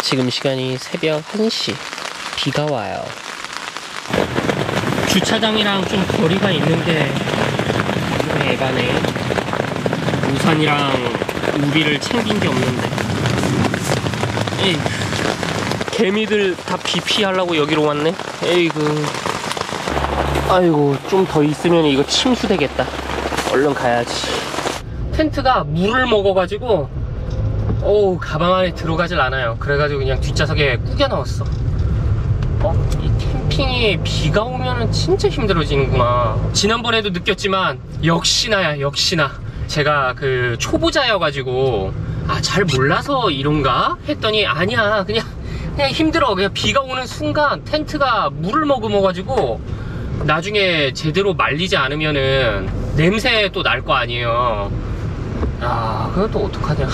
지금 시간이 새벽 1시. 비가 와요. 주차장이랑 좀 거리가 있는데 에바네. 우산이랑 우비를 챙긴 게 없는데. 에이, 개미들 다 비 피하려고 여기로 왔네. 에이구. 아이고, 좀 더 있으면 이거 침수되겠다. 얼른 가야지. 텐트가 물을 먹어가지고 어우, 가방 안에 들어가질 않아요. 그래가지고 그냥 뒷좌석에 꾸겨 넣었어. 이 캠핑이 비가 오면은 진짜 힘들어지는구나. 지난번에도 느꼈지만 역시나야, 역시나 제가 그 초보자여가지고 잘 몰라서 이런가 했더니 아니야, 그냥 힘들어. 그냥 비가 오는 순간 텐트가 물을 머금어가지고 나중에 제대로 말리지 않으면은 냄새 또 날 거 아니에요. 그걸 또 어떡하냐.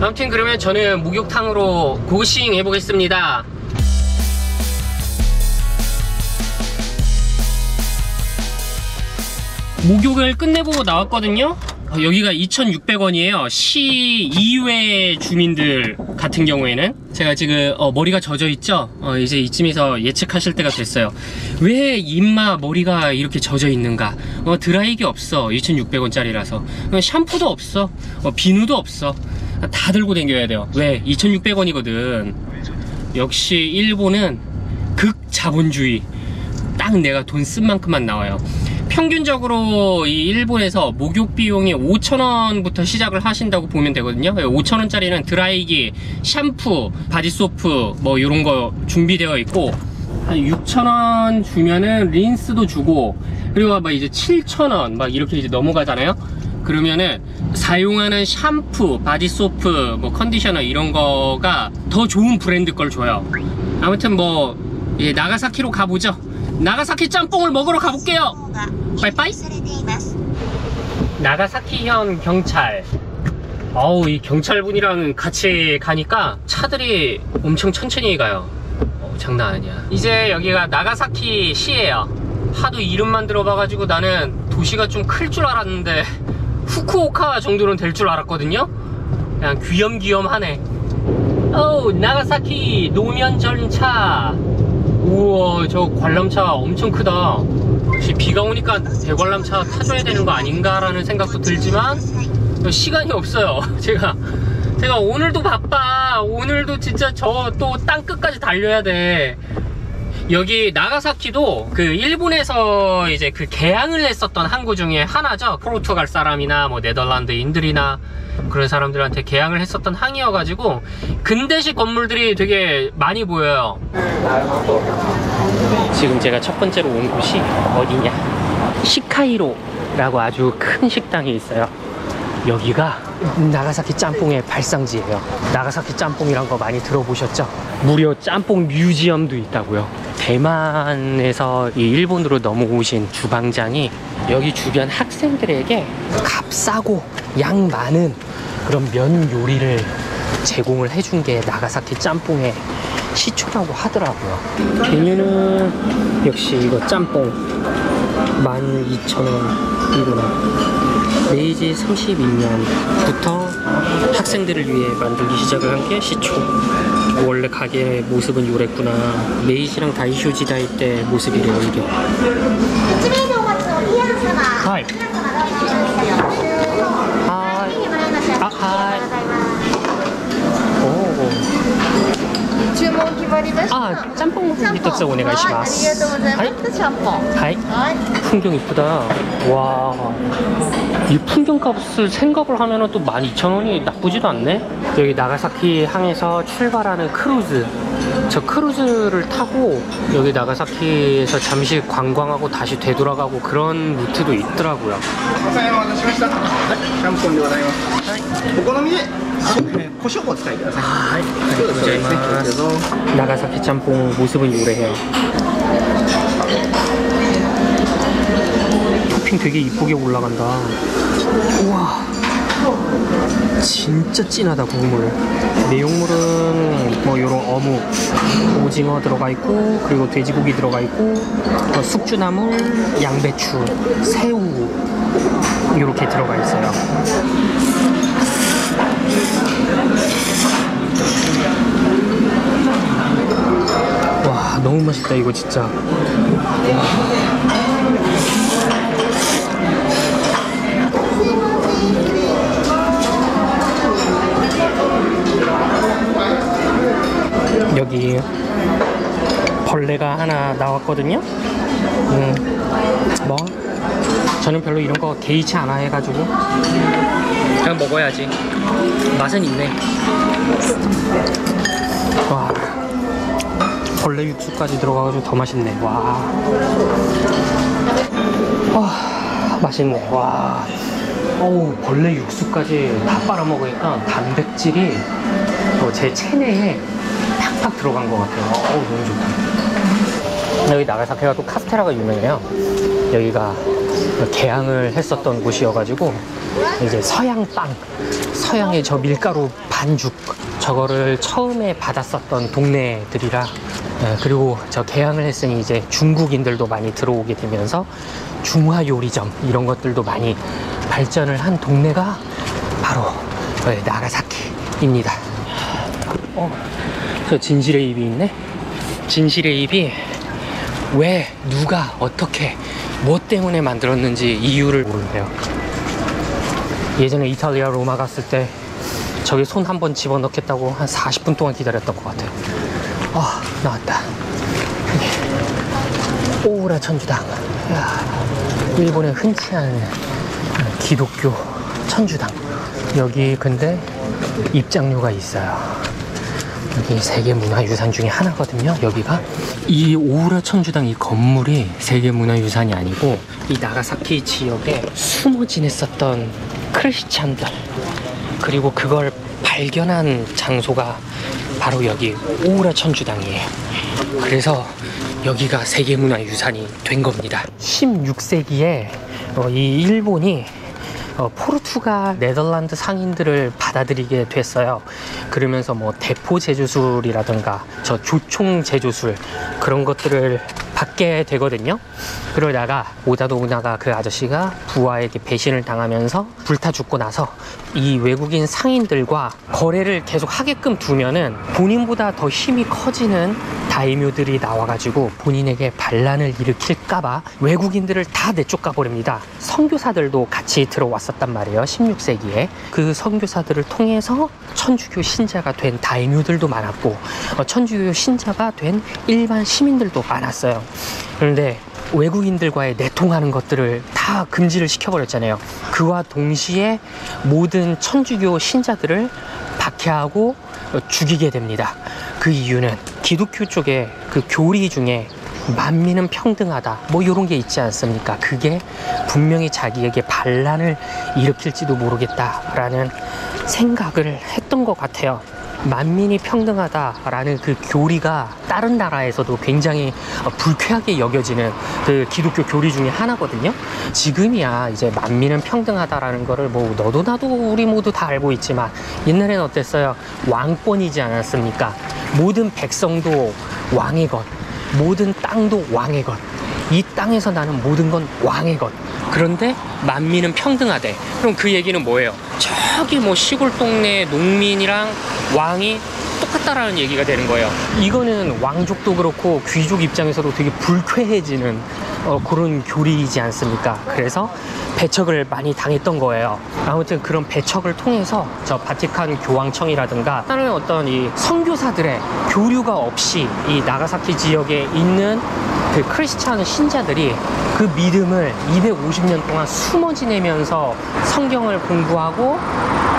아무튼 그러면 저는 목욕탕으로 고싱 해보겠습니다. 목욕을 끝내보고 나왔거든요. 여기가 2,600원이에요 시 이외 주민들 같은 경우에는. 제가 지금 머리가 젖어 있죠. 이제 이쯤에서 예측하실 때가 됐어요. 왜 입마 머리가 이렇게 젖어 있는가. 드라이기 없어. 2,600원짜리라서 샴푸도 없어. 비누도 없어. 다 들고 다녀야 돼요. 왜? 2,600원이거든 역시 일본은 극자본주의. 딱 내가 돈 쓴 만큼만 나와요. 평균적으로 이 일본에서 목욕 비용이 5,000원부터 시작을 하신다고 보면 되거든요. 5,000원짜리는 드라이기, 샴푸, 바디소프 뭐 이런 거 준비되어 있고, 한 6,000원 주면은 린스도 주고, 그리고 막 이제 7,000원 막 이렇게 이제 넘어가잖아요. 그러면은 사용하는 샴푸, 바디소프, 뭐 컨디셔너 이런 거가 더 좋은 브랜드 걸 줘요. 아무튼 뭐 나가사키로 가보죠. 나가사키 짬뽕을 먹으러 가볼게요. 빠이빠이. 나가사키현 경찰. 이 경찰분이랑 같이 가니까 차들이 엄청 천천히 가요. 장난 아니야. 이제 여기가 나가사키 시예요. 하도 이름만 들어봐가지고 나는 도시가 좀 클 줄 알았는데 후쿠오카 정도는 될 줄 알았거든요. 그냥 귀염귀염하네. 나가사키 노면 전차. 우와, 저 관람차 엄청 크다. 혹시 비가 오니까 대관람차 타줘야 되는 거 아닌가라는 생각도 들지만 시간이 없어요. 제가 오늘도 바빠. 오늘도 진짜 저 또 땅끝까지 달려야 돼. 여기 나가사키도 그 일본에서 이제 그 개항을 했었던 항구 중에 하나죠. 포르투갈 사람이나 뭐 네덜란드인들이나 그런 사람들한테 개항을 했었던 항이어가지고 근대식 건물들이 되게 많이 보여요. 지금 제가 첫 번째로 온 곳이 어디냐, 시카이로라고 아주 큰 식당이 있어요. 여기가 나가사키 짬뽕의 발상지예요. 나가사키 짬뽕이란 거 많이 들어보셨죠? 무려 짬뽕 뮤지엄도 있다고요. 대만에서 이 일본으로 넘어오신 주방장이 여기 주변 학생들에게 값싸고 양 많은 그런 면 요리를 제공을 해준 게 나가사키 짬뽕의 시초라고 하더라고요. 메뉴는 역시 이거 짬뽕 12,000원 이구나. 메이지 32년부터 학생들을 위해 만들기 시작을 한 게 시초. 원래 가게의 모습은 요랬구나. 메이지랑 다이쇼지다이 때 모습이래요, 이게. 하이. 하이. 오. 짬뽕 1つお願いします。はい。풍경 이쁘다. 와, 이 풍경값을 생각을 하면은 또 12,000원이 나쁘지도 않네. 여기 나가사키 항에서 출발하는 크루즈, 저 크루즈를 타고 여기 나가사키에서 잠시 관광하고 다시 되돌아가고 그런 루트도 있더라고요. 나가사키 짬뽕 모습은 요래해요. 토핑 되게 이쁘게 올라간다. 우와, 진짜 진하다 국물. 내용물은 뭐 요런 어묵, 오징어 들어가 있고, 그리고 돼지고기 들어가 있고, 숙주나물, 양배추, 새우 이렇게 들어가 있어요. 너무 맛있다 이거 진짜. 여기 벌레가 하나 나왔거든요. 뭐 저는 별로 이런 거 개의치 않아 해가지고 그냥 먹어야지. 맛은 있네. 와, 벌레 육수까지 들어가가지고 더 맛있네. 와, 맛있네. 와, 어우, 벌레 육수까지 다 빨아먹으니까 단백질이 제 체내에 팍팍 들어간 것 같아요. 어우, 너무 좋다. 여기 나가사키가 또 카스테라가 유명해요. 여기가 개항을 했었던 곳이어가지고 이제 서양 빵, 서양의 저 밀가루 반죽, 저거를 처음에 받았었던 동네들이라. 그리고 저 개항을 했으니 이제 중국인들도 많이 들어오게 되면서 중화 요리점 이런 것들도 많이 발전을 한 동네가 바로 나가사키입니다. 저 진실의 입이 있네. 진실의 입이 왜, 누가, 어떻게, 뭐 때문에 만들었는지 이유를 모른대요. 예전에 이탈리아 로마 갔을 때 저기 손 한번 집어넣겠다고 한 40분 동안 기다렸던 것 같아요. 나왔다. 오우라 천주당. 일본에 흔치 않은 기독교 천주당. 여기 근데 입장료가 있어요. 여기 세계문화유산 중에 하나거든요. 여기가 이 오우라 천주당 이 건물이 세계문화유산이 아니고 이 나가사키 지역에 숨어 지냈었던 크리스찬들, 그리고 그걸 발견한 장소가 바로 여기 오우라 천주당이에요. 그래서 여기가 세계문화유산이 된 겁니다. 16세기에 이 일본이 포르투갈, 네덜란드 상인들을 받아들이게 됐어요. 그러면서 뭐 대포 제조술이라든가 저 조총 제조술 그런 것들을 받게 되거든요. 그러다가 오다 노부나가 그 아저씨가 부하에게 배신을 당하면서 불타 죽고 나서 이 외국인 상인들과 거래를 계속 하게끔 두면은 본인보다 더 힘이 커지는 다이묘들이 나와가지고 본인에게 반란을 일으킬까봐 외국인들을 다 내쫓가 버립니다. 선교사들도 같이 들어왔었단 말이에요. 16세기에 그 선교사들을 통해서 천주교 신자가 된 다이묘들도 많았고 천주교 신자가 된 일반 시민들도 많았어요. 그런데 외국인들과의 내통하는 것들을 다 금지를 시켜버렸잖아요. 그와 동시에 모든 천주교 신자들을 박해하고 죽이게 됩니다. 그 이유는 기독교 쪽에 그 교리 중에 만민은 평등하다 뭐 이런 게 있지 않습니까? 그게 분명히 자기에게 반란을 일으킬지도 모르겠다라는 생각을 했던 것 같아요. 만민이 평등하다라는 그 교리가 다른 나라에서도 굉장히 불쾌하게 여겨지는 그 기독교 교리 중에 하나거든요. 지금이야 이제 만민은 평등하다라는 거를 뭐 너도 나도 우리 모두 다 알고 있지만 옛날에는 어땠어요? 왕권이지 않았습니까? 모든 백성도 왕의 것, 모든 땅도 왕의 것, 이 땅에서 나는 모든 건 왕의 것. 그런데 만민은 평등하대. 그럼 그 얘기는 뭐예요? 저기 뭐 시골 동네 농민이랑 왕이 똑같다라는 얘기가 되는 거예요. 이거는 왕족도 그렇고 귀족 입장에서도 되게 불쾌해지는 그런 교리이지 않습니까? 그래서 배척을 많이 당했던 거예요. 아무튼 그런 배척을 통해서 저 바티칸 교황청이라든가 다른 어떤 이 선교사들의 교류가 없이 이 나가사키 지역에 있는 그 크리스찬 신자들이 그 믿음을 250년 동안 숨어 지내면서 성경을 공부하고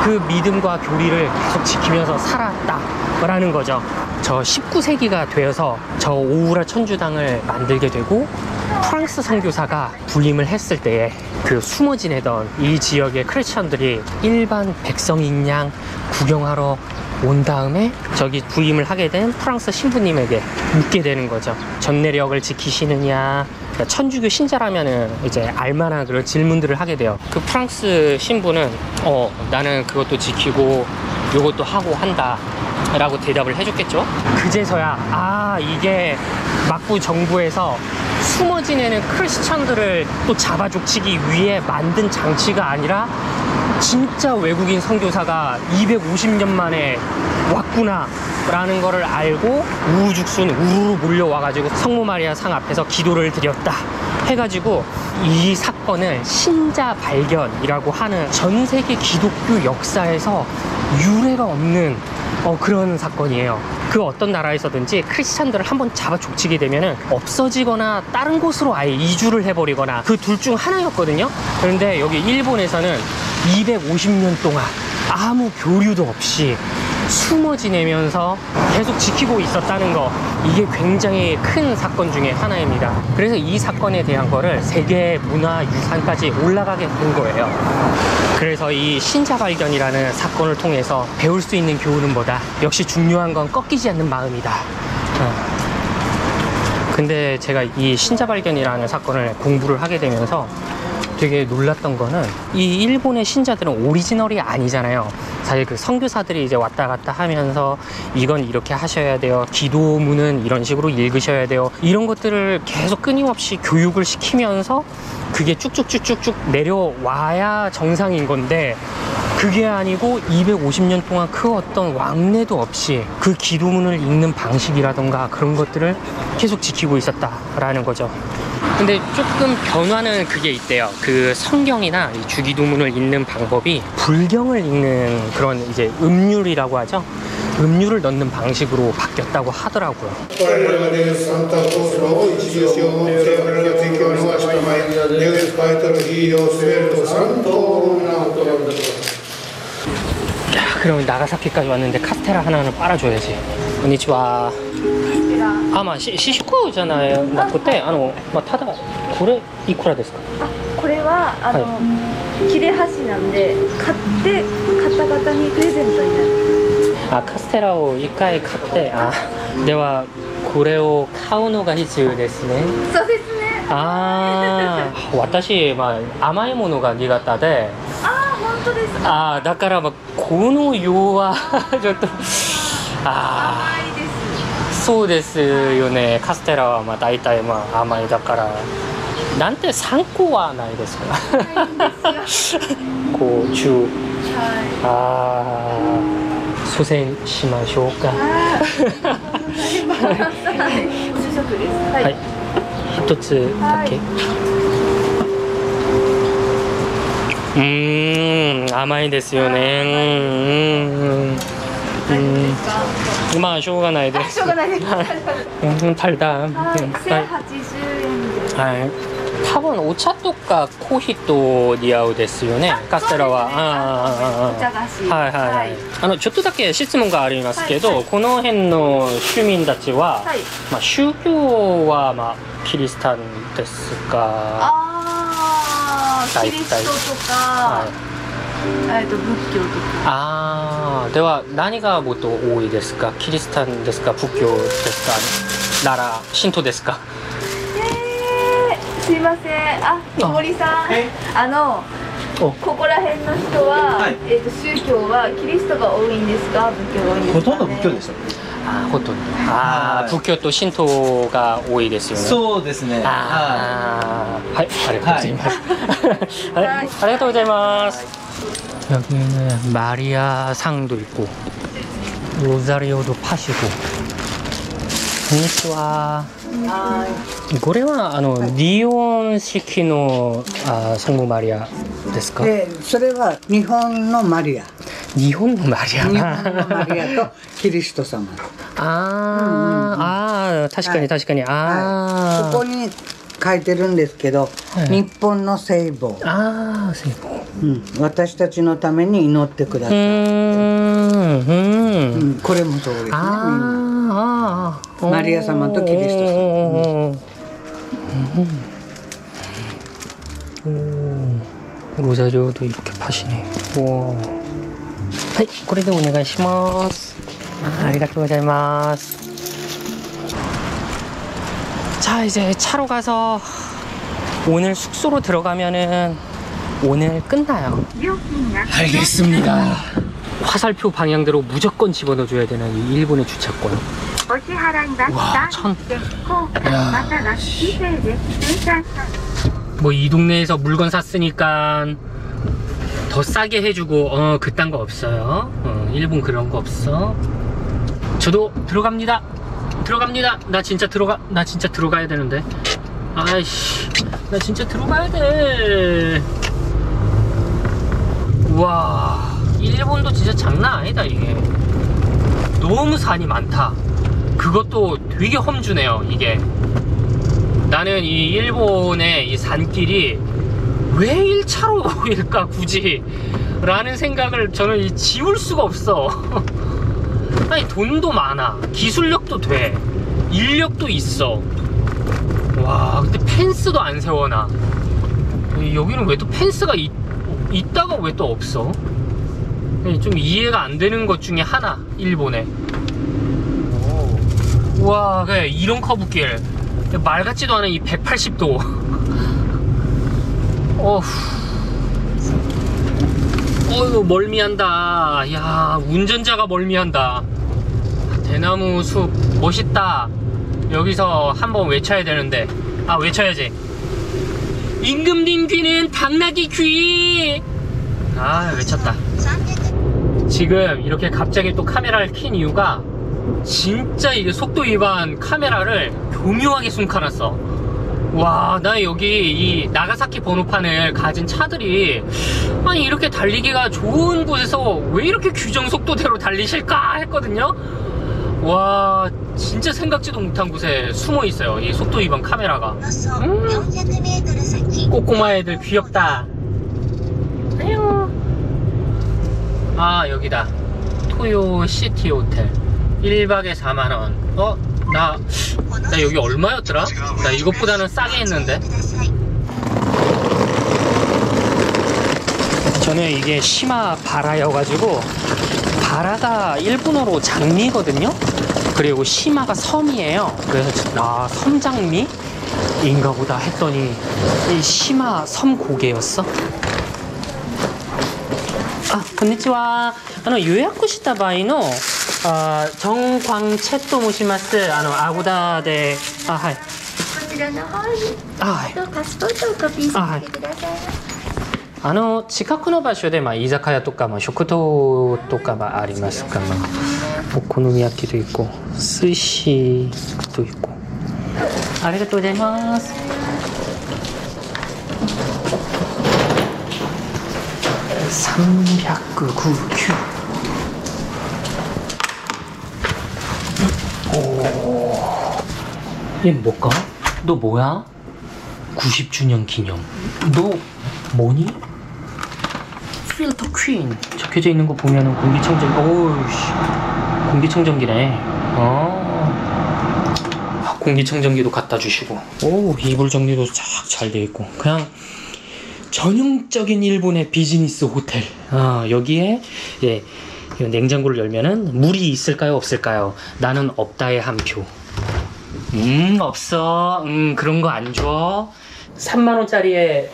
그 믿음과 교리를 계속 지키면서 살았다라는 거죠. 저 19세기가 되어서 저 오우라 천주당을 만들게 되고 프랑스 선교사가 부임을 했을 때에 그 숨어 지내던 이 지역의 크리스천들이 일반 백성인 양 구경하러 온 다음에 저기 부임을 하게 된 프랑스 신부님에게 묻게 되는 거죠. 전내력을 지키시느냐, 그러니까 천주교 신자라면은 이제 알만한 그런 질문들을 하게 돼요. 그 프랑스 신부는 나는 그것도 지키고 요것도 하고 한다 라고 대답을 해줬겠죠. 그제서야 이게 막부 정부에서 숨어 지내는 크리스천들을 또 잡아족치기 위해 만든 장치가 아니라 진짜 외국인 선교사가 250년 만에 왔구나 라는 거를 알고 우후죽순 우르르 몰려와가지고 성모 마리아 상 앞에서 기도를 드렸다 해가지고 이 사건을 신자 발견이라고 하는 전 세계 기독교 역사에서 유례가 없는 그런 사건이에요. 그 어떤 나라에서든지 크리스찬들을 한번 잡아 족치게 되면은 없어지거나 다른 곳으로 아예 이주를 해버리거나 그 둘 중 하나였거든요. 그런데 여기 일본에서는 250년 동안 아무 교류도 없이 숨어 지내면서 계속 지키고 있었다는 거, 이게 굉장히 큰 사건 중에 하나입니다. 그래서 이 사건에 대한 거를 세계문화유산까지 올라가게 된 거예요. 그래서 이 신자 발견이라는 사건을 통해서 배울 수 있는 교훈은 뭐다? 역시 중요한 건 꺾이지 않는 마음이다. 근데 제가 이 신자 발견이라는 사건을 공부를 하게 되면서 되게 놀랐던 거는, 이 일본의 신자들은 오리지널이 아니잖아요. 사실 그 선교사들이 이제 왔다 갔다 하면서 이건 이렇게 하셔야 돼요, 기도문은 이런 식으로 읽으셔야 돼요, 이런 것들을 계속 끊임없이 교육을 시키면서 그게 쭉쭉쭉쭉쭉 내려와야 정상인 건데, 그게 아니고 250년 동안 그 어떤 왕래도 없이 그 기도문을 읽는 방식이라던가 그런 것들을 계속 지키고 있었다라는 거죠. 근데 조금 변화는 그게 있대요. 그 성경이나 이 주기도문을 읽는 방법이 불경을 읽는 그런 이제 음률이라고 하죠. 음률을 넣는 방식으로 바뀌었다고 하더라고요. 야, 그럼 나가사키까지 왔는데 카스테라 하나는 빨아줘야지. 건니치와. 아마 시식구잖아요. 그때ただこれいくらですか？これは切れ端なんで買って方々にプレゼントになる。カステラを1回買って、ではこれを買うのが必要ですね。そうですね。私、甘いものが苦手で。本当ですか。だからこの量はちょっと甘いです。そうですよね。カステラは大体甘いだからなんて3個はないですか？こう中。蘇生しましょうか。はい。一つだけ。甘いですよね。しょうがないです。しょうがないです。달다。1080円です。はい。多分お茶とかコーヒーと似合うですよね。カステラは。お茶菓子。はい。ちょっとだけ質問がありますけど、この辺の市民たちは、宗教はキリスタンですか？キリストとか。仏教とか。では何がもっと多いですか？キリスタンですか？仏教ですか？なら神道ですか？すいません。森さん。ここら辺の人は、宗教はキリストが多いんですか？仏教が多いんですか？ほとんど仏教ですよ。ほとんど。仏教と神道が多いですよね。そうですね。はい、ありがとうございます。ありがとうございます。 여기는 마리아 상도 있고 로자리오도 파시고. konnichiwa. これは日本式の성모マリアですか？それは日本のマリア。日本のマリア。日本のマリアとキリスト様。確かに確かに。ここに書いてるんですけど、日本の聖母。聖母。私たちのために祈ってください。これもそうですね。マリア様とキリスト様。로자리오도 이렇게 파시네. 와. はい、これでお願いします。ありがとうございます。 자, 이제 차로 가서 오늘 숙소로 들어가면은 오늘 끝나요. 알겠습니다. 화살표 방향대로 무조건 집어넣어줘야 되는 이 일본의 주차권. 와, 뭐 이 동네에서 물건 샀으니까 더 싸게 해주고 그딴 거 없어요. 일본 그런 거 없어. 저도 들어갑니다. 나 진짜 들어가야 되는데. 아이씨, 나 진짜 들어가야 돼. 우와, 일본도 진짜 장난 아니다. 이게 너무 산이 많다. 그것도 되게 험준해요. 이게 나는 이 일본의 이 산길이 왜 1차로일까 굳이 라는 생각을 저는 지울 수가 없어. 아니, 돈도 많아, 기술력도 돼, 인력도 있어. 와, 근데 펜스도 안 세워놔. 여기는 왜 또 펜스가 있다가 왜 또 없어? 좀 이해가 안 되는 것 중에 하나, 일본에. 와, 그래, 이런 커브길, 말 같지도 않은 이 180도. 어휴, 멀미한다. 야, 운전자가 멀미한다. 대나무 숲 멋있다. 여기서 한번 외쳐야 되는데. 아, 외쳐야지. 임금님 귀는 당나귀 귀. 아, 외쳤다. 지금 이렇게 갑자기 또 카메라를 킨 이유가 진짜 이게 속도 위반 카메라를 교묘하게 숨겨놨어. 와, 나 여기 이 나가사키 번호판을 가진 차들이 아니 이렇게 달리기가 좋은 곳에서 왜 이렇게 규정 속도대로 달리실까 했거든요. 와, 진짜 생각지도 못한 곳에 숨어 있어요, 이 속도 위반 카메라가. 꼬꼬마 애들 귀엽다. 안녕. 아, 여기다. 토요 시티 호텔 1박에 4만원. 나 여기 얼마였더라? 나 이것보다는 싸게 했는데. 저는 이게 시마 바라여가지고, 바라가 일본어로 장미거든요. 그리고 시마가 섬이에요. 그래서 섬장미인가 보다 했더니 이 시마 섬 고개였어. 아, konnichiwa. 予約した場合の정광채と申します。アゴダで、はい。こちらの方に、パスポートをコピーさせてください。近くの場所で、居酒屋とか、食堂とかありますか。お好み焼きと行こう。寿司と行こう。ありがとうございます。309。얘 뭘까? 너 뭐야? 90주년 기념. 너 뭐니? 필터 퀸 적혀져 있는 거 보면은 공기청정기. 오우씨, 공기청정기네. 공기청정기도 갖다 주시고. 오, 이불 정리도 쫙 잘 돼 있고. 그냥 전형적인 일본의 비즈니스 호텔. 여기에 냉장고를 열면은 물이 있을까요, 없을까요? 나는 없다의 한 표. 없어. 그런 거 안 줘. 3만원짜리에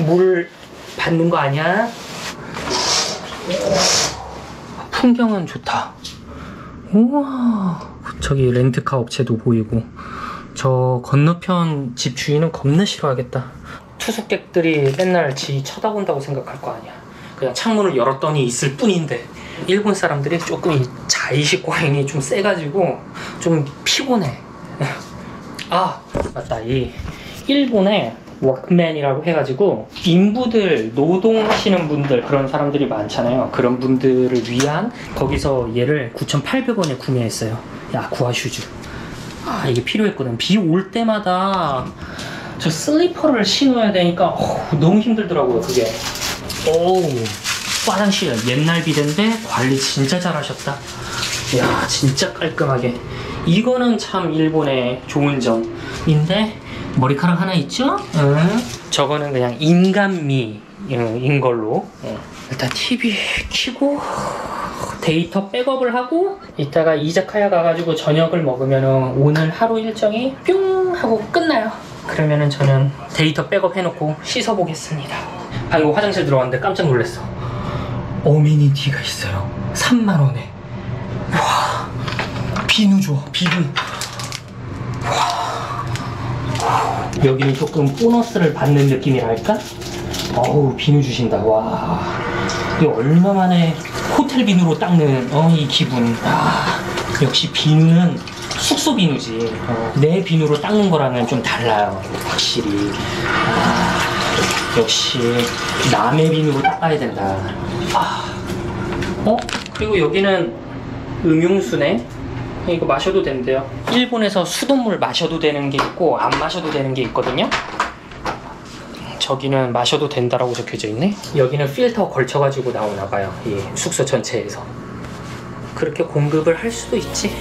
물 받는 거 아니야? 풍경은 좋다. 우와, 저기 렌트카 업체도 보이고. 저 건너편 집 주인은 겁나 싫어하겠다. 투숙객들이 맨날 지 쳐다본다고 생각할 거 아니야. 그냥 창문을 열었더니 있을 뿐인데. 일본 사람들이 조금 이 자의식 과잉이 좀 세가지고 좀 피곤해. 아, 맞다. 이 일본에 워크맨이라고 해가지고 인부들, 노동하시는 분들, 그런 사람들이 많잖아요. 그런 분들을 위한, 거기서 얘를 9,800원에 구매했어요. 야쿠아 슈즈. 이게 필요했거든. 비 올 때마다 저 슬리퍼를 신어야 되니까 너무 힘들더라고요, 그게. 화장실 옛날 비데인데 관리 진짜 잘하셨다. 야, 진짜 깔끔하게. 이거는 참 일본의 좋은 점인데, 머리카락 하나 있죠? 저거는 그냥 인간미인 걸로. 일단 TV 켜고 데이터 백업을 하고 이따가 이자카야 가가지고 저녁을 먹으면은 오늘 하루 일정이 뿅 하고 끝나요. 그러면은 저는 데이터 백업 해놓고 씻어보겠습니다. 방금 화장실 들어갔는데 깜짝 놀랐어. 어메니티가 있어요. 3만원에. 와, 비누 줘, 비누. 와, 여기는 조금 보너스를 받는 느낌이랄까? 어우, 비누 주신다. 와, 이게 얼마만에 호텔 비누로 닦는 이 기분. 역시 비누는 숙소 비누지. 내 비누로 닦는 거랑은 좀 달라요. 확실히. 역시 남의 비누로 닦아야 된다. 그리고 여기는 음용수네. 이거 마셔도 된대요. 일본에서 수돗물 마셔도 되는 게 있고 안 마셔도 되는 게 있거든요. 저기는 마셔도 된다라고 적혀져 있네. 여기는 필터 걸쳐가지고 나오나봐요. 이 숙소 전체에서. 그렇게 공급을 할 수도 있지.